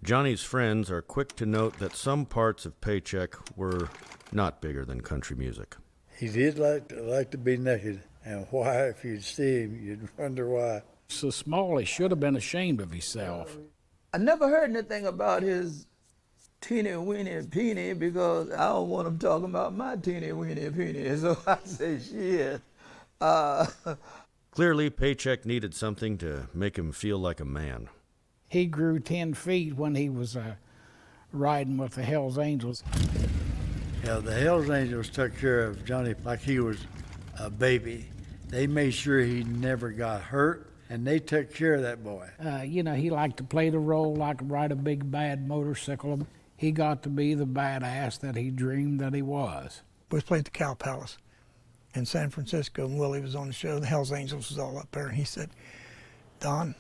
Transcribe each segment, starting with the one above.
Johnny's friends are quick to note that some parts of Paycheck were not bigger than country music. He did like to be naked, and why, if you'd see him, you'd wonder why. So small he should have been ashamed of himself. I never heard anything about his teeny weeny peeny because I don't want him talking about my teeny weeny peeny. So I say, shit. Clearly, Paycheck needed something to make him feel like a man. He grew 10 feet when he was riding with the Hells Angels. Yeah, the Hells Angels took care of Johnny like he was a baby. They made sure he never got hurt, and they took care of that boy. He liked to play the role, like to ride a big bad motorcycle. He got to be the badass that he dreamed that he was. We played at the Cow Palace in San Francisco, and Willie was on the show. The Hells Angels was all up there, and he said, "Don,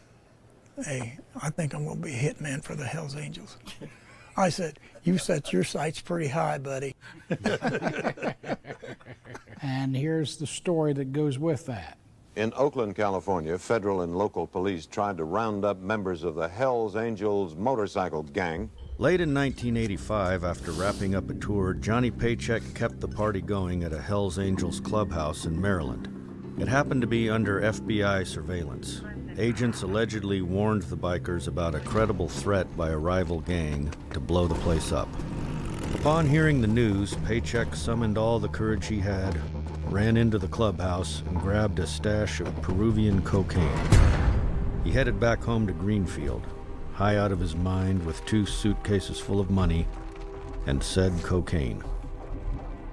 hey, I think I'm going to be a hitman for the Hells Angels." I said, "You set your sights pretty high, buddy." And here's the story that goes with that. In Oakland, California, federal and local police tried to round up members of the Hells Angels motorcycle gang. Late in 1985, after wrapping up a tour, Johnny Paycheck kept the party going at a Hells Angels clubhouse in Maryland. It happened to be under FBI surveillance. Agents allegedly warned the bikers about a credible threat by a rival gang to blow the place up. Upon hearing the news, Paycheck summoned all the courage he had, ran into the clubhouse, and grabbed a stash of Peruvian cocaine. He headed back home to Greenfield, high out of his mind with 2 suitcases full of money, and said cocaine.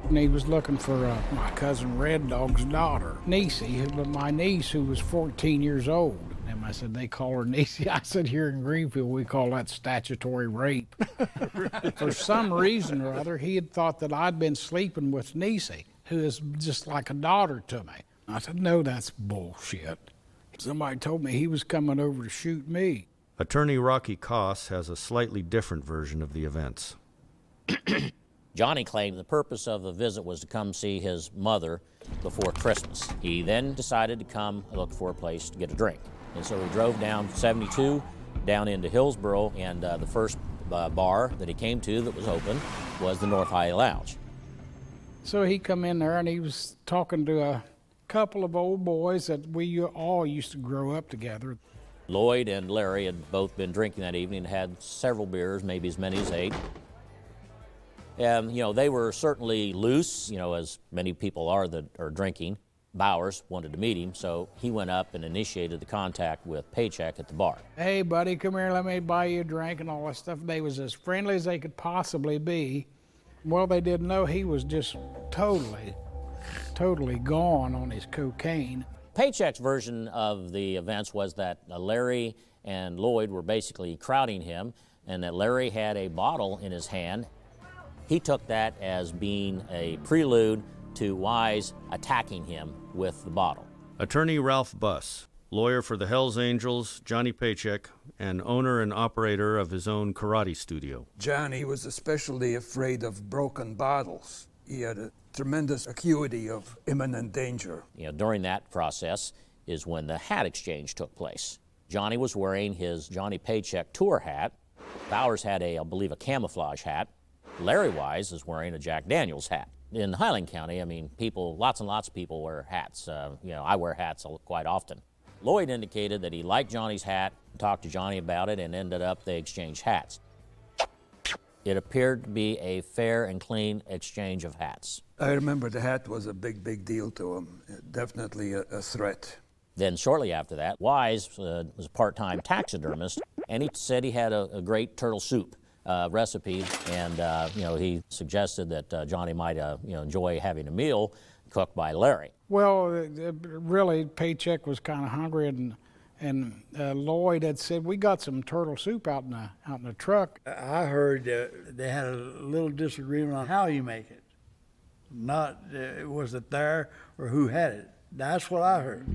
And he was looking for my cousin Red Dog's daughter, Niecy, but my niece, who was 14 years old. And I said, they call her Niecy. I said, here in Greenfield, we call that statutory rape. For some reason or other, he had thought that I'd been sleeping with Niecy, who is just like a daughter to me. I said, no, that's bullshit. Somebody told me he was coming over to shoot me. Attorney Rocky Koss has a slightly different version of the events. Johnny claimed the purpose of the visit was to come see his mother before Christmas. He then decided to come look for a place to get a drink. And so he drove down 72, down into Hillsboro, and the first bar that he came to that was open was the North High Lounge. So he come in there and he was talking to a couple of old boys that we all used to grow up together. Lloyd and Larry had both been drinking that evening and had several beers, maybe as many as 8. And, they were certainly loose, as many people are that are drinking. Bowers wanted to meet him, so he went up and initiated the contact with Paycheck at the bar. Hey, buddy, come here, let me buy you a drink and all that stuff. They was as friendly as they could possibly be. Well, they didn't know he was just totally gone on his cocaine. Paycheck's version of the events was that Larry and Lloyd were basically crowding him, and that Larry had a bottle in his hand. He took that as being a prelude to Wise attacking him with the bottle. Attorney Ralph Buss, lawyer for the Hells Angels, Johnny Paycheck, and owner and operator of his own karate studio. Johnny was especially afraid of broken bottles. He had a tremendous acuity of imminent danger. During that process is when the hat exchange took place. Johnny was wearing his Johnny Paycheck tour hat. Bowers had I believe, a camouflage hat. Larry Wise is wearing a Jack Daniels hat. In Highland County, lots and lots of people wear hats. I wear hats quite often. Lloyd indicated that he liked Johnny's hat, talked to Johnny about it, and ended up they exchanged hats. It appeared to be a fair and clean exchange of hats. I remember the hat was a big deal to him, definitely a threat. Then shortly after that, Wise was a part-time taxidermist, and he said he had a great turtle soup recipe, and he suggested that Johnny might enjoy having a meal cooked by Larry. Well, really, Paycheck was kind of hungry, and Lloyd had said, we got some turtle soup out in the truck. I heard they had a little disagreement on how you make it. Not was it there or who had it. That's what I heard.